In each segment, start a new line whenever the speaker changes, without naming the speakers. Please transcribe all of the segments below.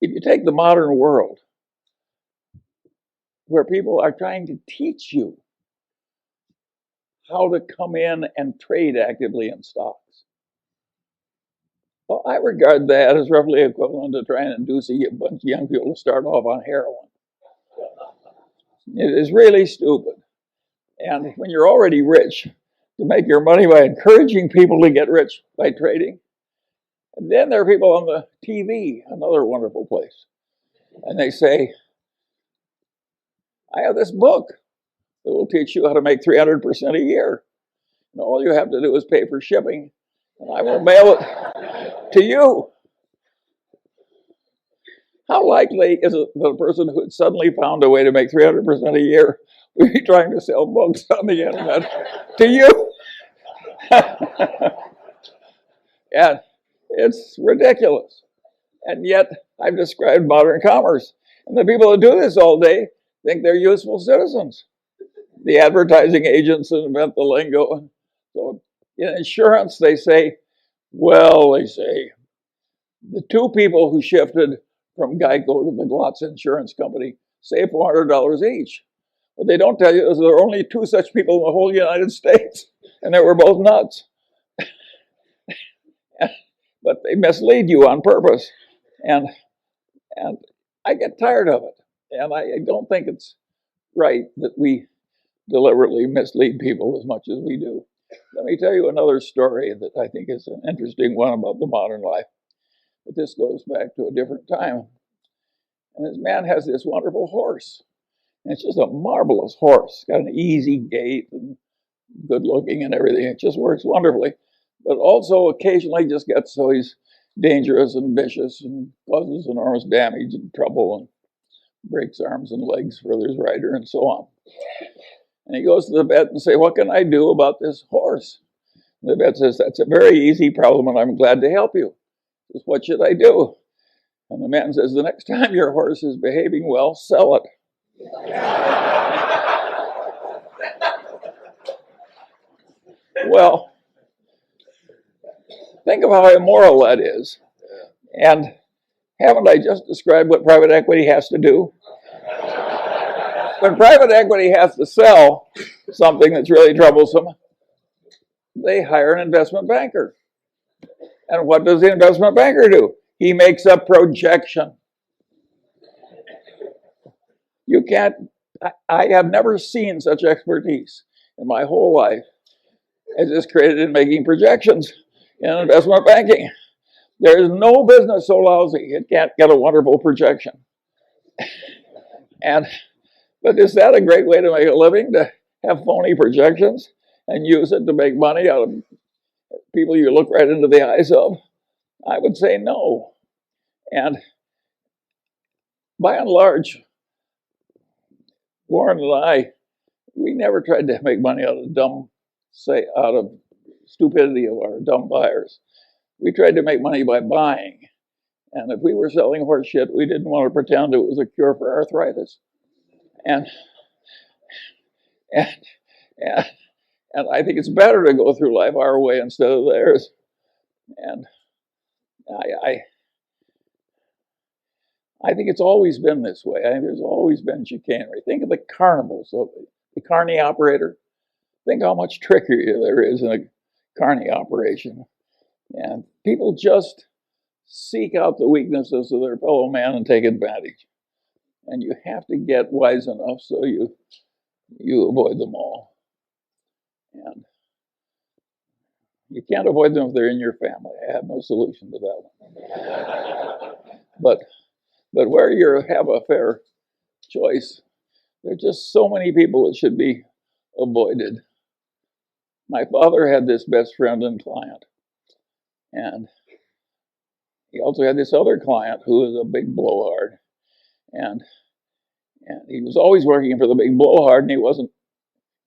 if you take the modern world, where people are trying to teach you how to come in and trade actively in stocks, well, I regard that as roughly equivalent to trying to induce a bunch of young people to start off on heroin. It is really stupid. And when you're already rich, to make your money by encouraging people to get rich by trading. And then there are people on the TV, another wonderful place. And they say, I have this book that will teach you how to make 300% a year. And all you have to do is pay for shipping, and I will mail it to you. How likely is it that a person who had suddenly found a way to make 300% a year would be trying to sell books on the internet to you? And it's ridiculous. And yet, I've described modern commerce. And the people who do this all day think they're useful citizens. The advertising agents that invent the lingo. So in insurance, they say, the two people who shifted from Geico to the Glotz Insurance Company saved $400 each. What they don't tell you is there are only two such people in the whole United States, and they were both nuts. But they mislead you on purpose. And I get tired of it. And I don't think it's right that we deliberately mislead people as much as we do. Let me tell you another story that I think is an interesting one about the modern life. But this goes back to a different time. And this man has this wonderful horse. And it's just a marvelous horse. It's got an easy gait and good looking and everything. It just works wonderfully. But also occasionally just gets so he's dangerous and vicious and causes enormous damage and trouble and breaks arms and legs for his rider and so on. And he goes to the vet and says, what can I do about this horse? And the vet says, that's a very easy problem and I'm glad to help you. He says, what should I do? And the man says, the next time your horse is behaving well, sell it. Well, think of how immoral that is. And haven't I just described what private equity has to do? When private equity has to sell something that's really troublesome, they hire an investment banker. And what does the investment banker do? He makes a projection. You can't, I have never seen such expertise in my whole life as is created in making projections in investment banking. There is no business so lousy it can't get a wonderful projection. But is that a great way to make a living, to have phony projections and use it to make money out of people you look right into the eyes of? I would say no. And by and large, Warren and I, we never tried to make money out of stupidity of our dumb buyers. We tried to make money by buying. And if we were selling horse shit, we didn't want to pretend it was a cure for arthritis. And I think it's better to go through life our way instead of theirs. And I think it's always been this way. I think there's always been chicanery. Think of the carnivals, the carny operator. Think how much trickery there is in a carny operation. And people just seek out the weaknesses of their fellow man and take advantage. And you have to get wise enough so you avoid them all. And you can't avoid them if they're in your family. I have no solution to that one. But where you have a fair choice, there are just so many people that should be avoided. My father had this best friend and client. And he also had this other client who was a big blowhard. And he was always working for the big blowhard, and he wasn't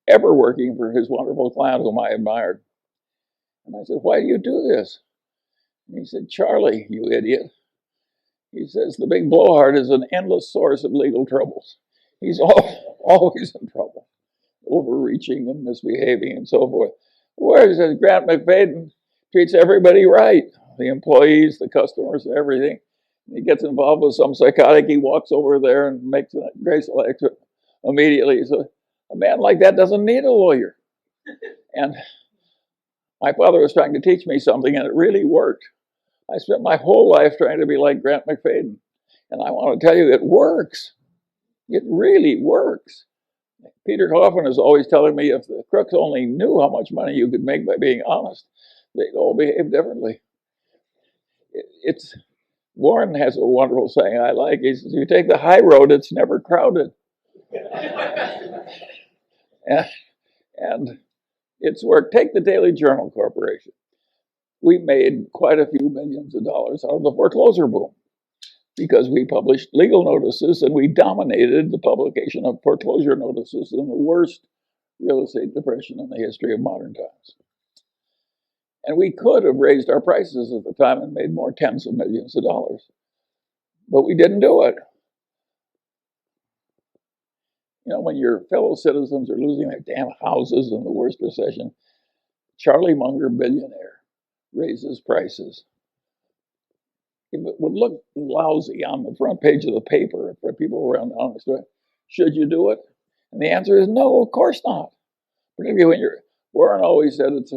ever working for his wonderful client whom I admired. And I said, why do you do this? And he said, Charlie, you idiot. He says, the big blowhard is an endless source of legal troubles. He's always in trouble, overreaching and misbehaving and so forth. Whereas Grant McFadden treats everybody right, the employees, the customers, everything. He gets involved with some psychotic. He walks over there and makes a graceful exit immediately. So a man like that doesn't need a lawyer. And my father was trying to teach me something, and it really worked. I spent my whole life trying to be like Grant McFadden. And I want to tell you, it works. It really works. Peter Coffin is always telling me if the crooks only knew how much money you could make by being honest, they'd all behave differently. Warren has a wonderful saying I like. He says, you take the high road, it's never crowded. and it's worked. Take the Daily Journal Corporation. We made quite a few millions of dollars out of the foreclosure boom because we published legal notices and we dominated the publication of foreclosure notices in the worst real estate depression in the history of modern times. And we could have raised our prices at the time and made more tens of millions of dollars. But we didn't do it. You know, when your fellow citizens are losing their damn houses in the worst recession, Charlie Munger, billionaire, raises prices. If it would look lousy on the front page of the paper for people around the store, should you do it? And the answer is no, of course not. Particularly when Warren always said it's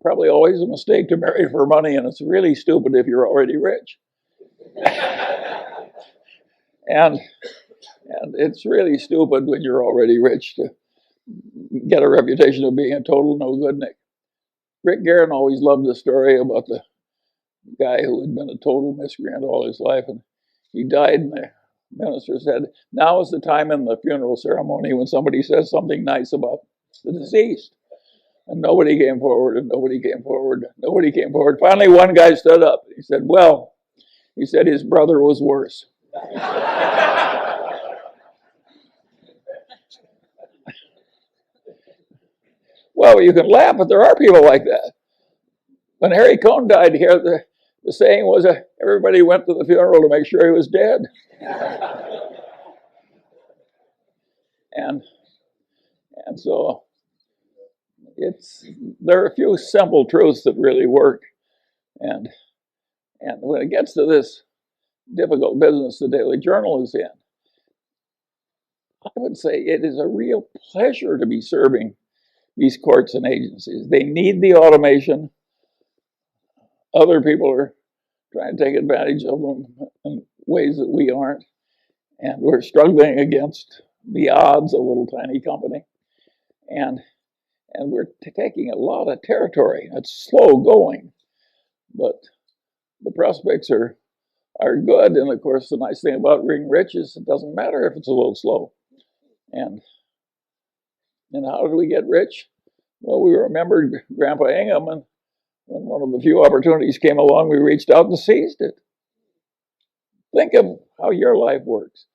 probably always a mistake to marry for money, and it's really stupid if you're already rich. and it's really stupid when you're already rich to get a reputation of being a total no-goodnik. Rick Guerin always loved the story about the guy who had been a total miscreant all his life, and he died, and the minister said, now is the time in the funeral ceremony when somebody says something nice about the deceased. And nobody came forward, and nobody came forward, nobody came forward. Finally, one guy stood up. He said, well, he said his brother was worse. Well, you can laugh, but there are people like that. When Harry Cohn died here, the saying was everybody went to the funeral to make sure he was dead. and so there are a few simple truths that really work. And when it gets to this difficult business the Daily Journal is in, I would say it is a real pleasure to be serving these courts and agencies. They need the automation. Other people are trying to take advantage of them in ways that we aren't. And we're struggling against the odds of a little tiny company. And we're taking a lot of territory. It's slow going, but the prospects are good. And of course, the nice thing about being rich is it doesn't matter if it's a little slow. And how did we get rich? Well, we remembered Grandpa Ingham, and when one of the few opportunities came along, we reached out and seized it. Think of how your life works.